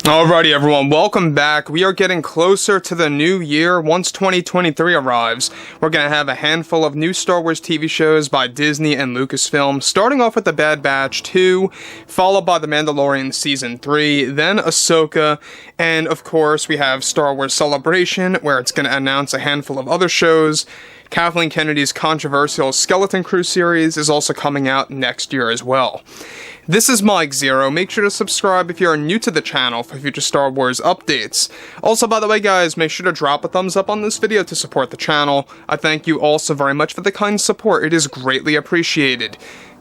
Alrighty everyone, welcome back. We are getting closer to the new year. Once 2023 arrives, we're going to have a handful of new Star Wars TV shows by Disney and Lucasfilm, starting off with The Bad Batch 2, followed by The Mandalorian Season 3, then Ahsoka, and of course we have Star Wars Celebration, where it's going to announce a handful of other shows. Kathleen Kennedy's controversial Skeleton Crew series is also coming out next year as well. This is Mike Zero. Make sure to subscribe if you are new to the channel for future Star Wars updates. Also, by the way guys, make sure to drop a thumbs up on this video to support the channel. I thank you all so very much for the kind support. It is greatly appreciated.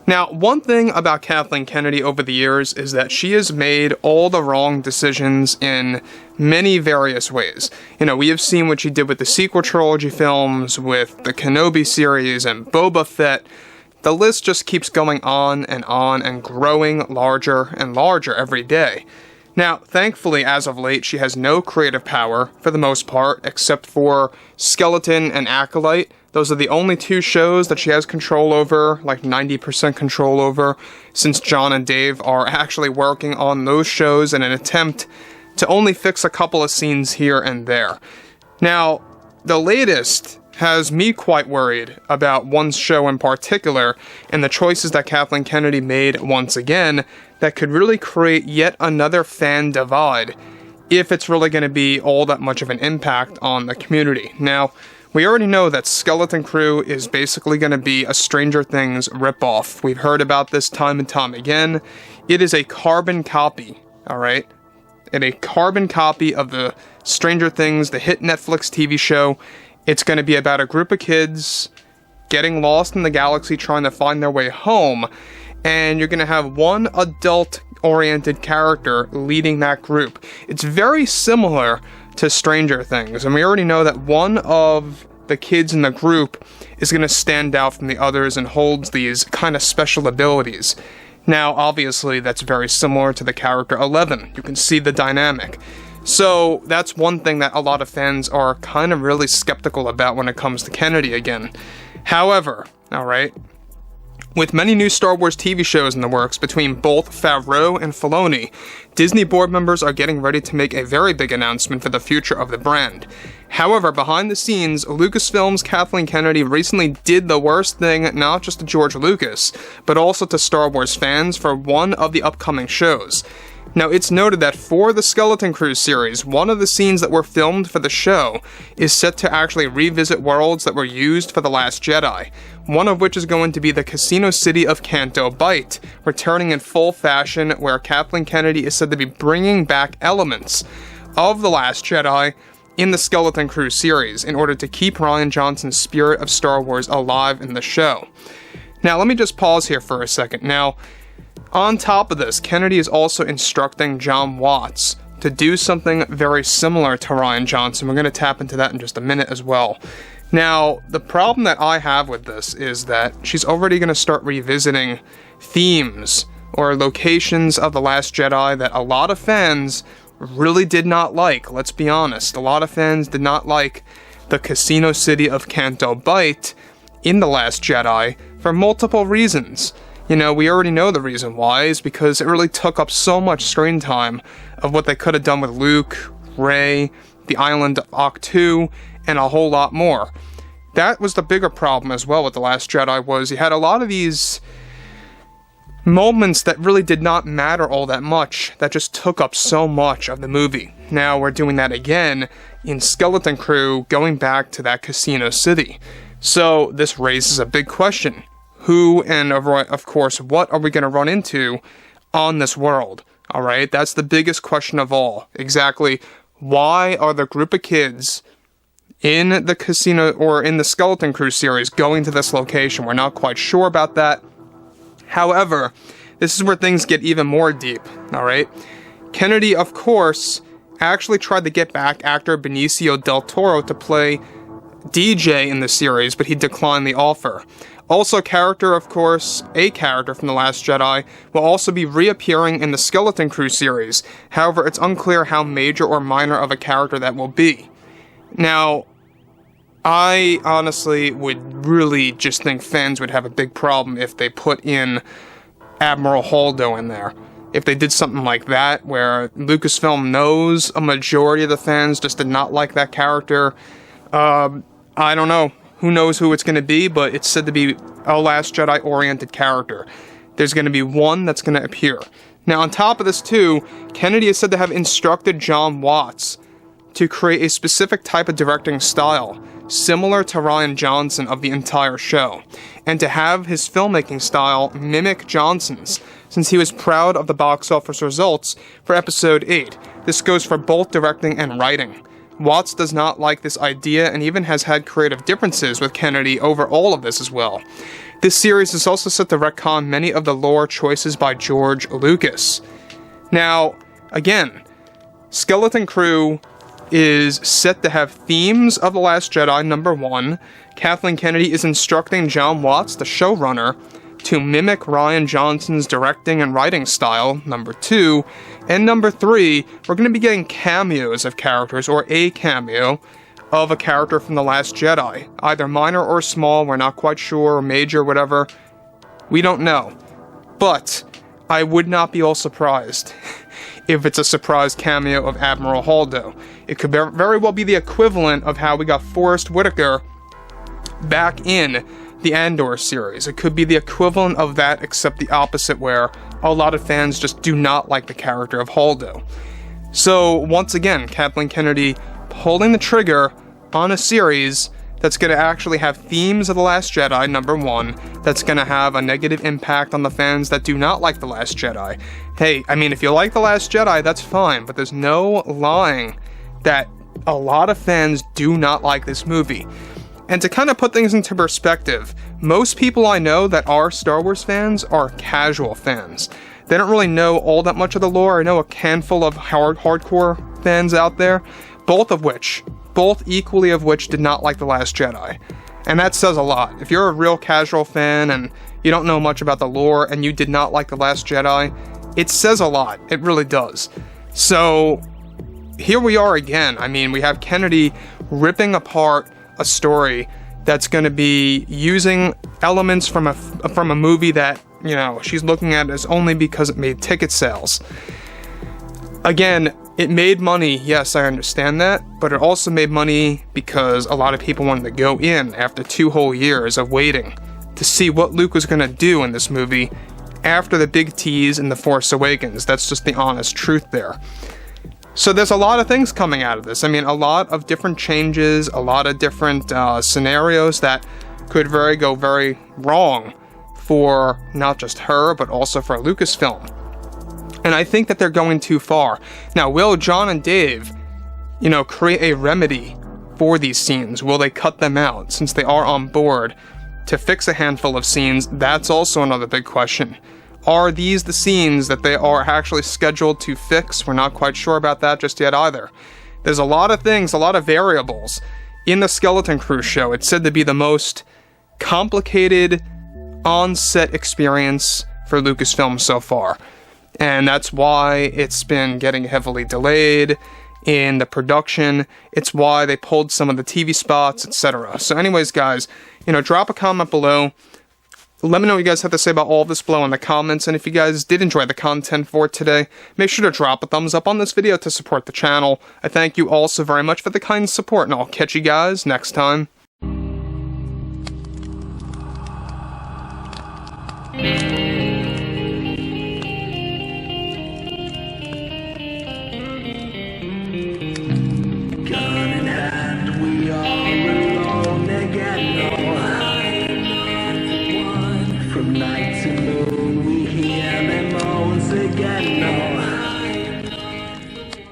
Now, one thing about Kathleen Kennedy over the years is that she has made all the wrong decisions in many various ways. You know, we have seen what she did with the sequel trilogy films, with the Kenobi series, and Boba Fett. The list just keeps going on and growing larger and larger every day. Now, thankfully, as of late, she has no creative power, for the most part, except for Skeleton and Acolyte. Those are the only two shows that she has control over, like 90% control over, since John and Dave are actually working on those shows in an attempt to only fix a couple of scenes here and there. Now, the latest has me quite worried about one show in particular, and the choices that Kathleen Kennedy made once again that could really create yet another fan divide, if it's really going to be all that much of an impact on the community. Now, we already know that Skeleton Crew is basically going to be a Stranger Things ripoff. We've heard about this time and time again. It is a carbon copy, alright? And a carbon copy of the Stranger Things, the hit Netflix TV show. It's going to be about a group of kids getting lost in the galaxy trying to find their way home, and you're going to have one adult-oriented character leading that group. It's very similar to Stranger Things, and we already know that one of the kids in the group is going to stand out from the others and holds these kind of special abilities. Now, obviously, that's very similar to the character 11. You can see the dynamic. So, that's one thing that a lot of fans are kind of really skeptical about when it comes to Kennedy again. However, alright, with many new Star Wars TV shows in the works between both Favreau and Filoni, Disney board members are getting ready to make a very big announcement for the future of the brand. However, behind the scenes, Lucasfilm's Kathleen Kennedy recently did the worst thing not just to George Lucas, but also to Star Wars fans for one of the upcoming shows. Now, it's noted that for the Skeleton Crew series, one of the scenes that were filmed for the show is set to actually revisit worlds that were used for The Last Jedi, one of which is going to be the casino city of Canto Bight, returning in full fashion, where Kathleen Kennedy is said to be bringing back elements of The Last Jedi in the Skeleton Crew series in order to keep Rian Johnson's spirit of Star Wars alive in the show. Now, let me just pause here for a second. Now, on top of this, Kennedy is also instructing John Watts to do something very similar to Rian Johnson. We're going to tap into that in just a minute as well. Now, the problem that I have with this is that she's already going to start revisiting themes or locations of The Last Jedi that a lot of fans really did not like. Let's be honest. A lot of fans did not like the casino city of Canto Bight in The Last Jedi for multiple reasons. You know, we already know the reason why, is because it really took up so much screen time of what they could have done with Luke, Rey, the island of Ahsoka, and a whole lot more. That was the bigger problem as well with The Last Jedi, was you had a lot of these moments that really did not matter all that much, that just took up so much of the movie. Now we're doing that again in Skeleton Crew, going back to that casino city. So this raises a big question. Who and, of course, what are we going to run into on this world? Alright, that's the biggest question of all. Exactly, why are the group of kids in the casino, or in the Skeleton Crew series, going to this location? We're not quite sure about that. However, this is where things get even more deep, alright? Kennedy, of course, actually tried to get back actor Benicio del Toro to play DJ in the series, but he declined the offer. Also, a character from The Last Jedi will also be reappearing in the Skeleton Crew series. However, it's unclear how major or minor of a character that will be. Now, I honestly would really just think fans would have a big problem if they put in Admiral Holdo in there. if they did something like that, where Lucasfilm knows a majority of the fans just did not like that character. I don't know. Who knows who it's going to be, but it's said to be a Last Jedi-oriented character. There's going to be one that's going to appear. Now, on top of this, too, Kennedy is said to have instructed Jon Watts to create a specific type of directing style, similar to Rian Johnson of the entire show, and to have his filmmaking style mimic Johnson's, since he was proud of the box office results for Episode 8. This goes for both directing and writing. Watts does not like this idea and even has had creative differences with Kennedy over all of this as well. This series is also set to retcon many of the lore choices by George Lucas. Now, again, Skeleton Crew is set to have themes of The Last Jedi, number 1. Kathleen Kennedy is instructing Jon Watts, the showrunner, to mimic Rian Johnson's directing and writing style, number 2. And number 3, we're going to be getting cameos of characters, or a cameo of a character from The Last Jedi. Either minor or small, we're not quite sure, or major, whatever. We don't know. But I would not be all surprised if it's a surprise cameo of Admiral Holdo. It could very well be the equivalent of how we got Forrest Whitaker back in the Andor series. It could be the equivalent of that, except the opposite, where a lot of fans just do not like the character of Holdo. So, once again, Kathleen Kennedy pulling the trigger on a series that's going to actually have themes of The Last Jedi, number 1, that's going to have a negative impact on the fans that do not like The Last Jedi. Hey, I mean, if you like The Last Jedi, that's fine, but there's no lying that a lot of fans do not like this movie. And to kind of put things into perspective, most people I know that are Star Wars fans are casual fans. They don't really know all that much of the lore. I know a handful of hardcore fans out there, both equally of which did not like The Last Jedi. And that says a lot. If you're a real casual fan and you don't know much about the lore and you did not like The Last Jedi, it says a lot. It really does. So, here we are again. I mean, we have Kennedy ripping apart a story that's going to be using elements from a movie that, you know, she's looking at as only because it made ticket sales. Again, it made money, yes, I understand that, but it also made money because a lot of people wanted to go in after 2 whole years of waiting to see what Luke was going to do in this movie after the big tease in The Force Awakens. That's just the honest truth there. So there's a lot of things coming out of this. I mean, a lot of different changes, a lot of different scenarios that could go very wrong for not just her, but also for Lucasfilm. And I think that they're going too far. Now, will John and Dave, create a remedy for these scenes? Will they cut them out, since they are on board to fix a handful of scenes? That's also another big question. Are these the scenes that they are actually scheduled to fix? We're not quite sure about that just yet either. There's a lot of things, a lot of variables in the Skeleton Crew show. It's said to be the most complicated on-set experience for Lucasfilm so far. And that's why it's been getting heavily delayed in the production. It's why they pulled some of the TV spots, etc. So anyways, guys, drop a comment below. Let me know what you guys have to say about all of this below in the comments, and if you guys did enjoy the content for today, make sure to drop a thumbs up on this video to support the channel. I thank you all so very much for the kind support, and I'll catch you guys next time. Gun in hand, we are alone again. From night to moon we hear them moans again.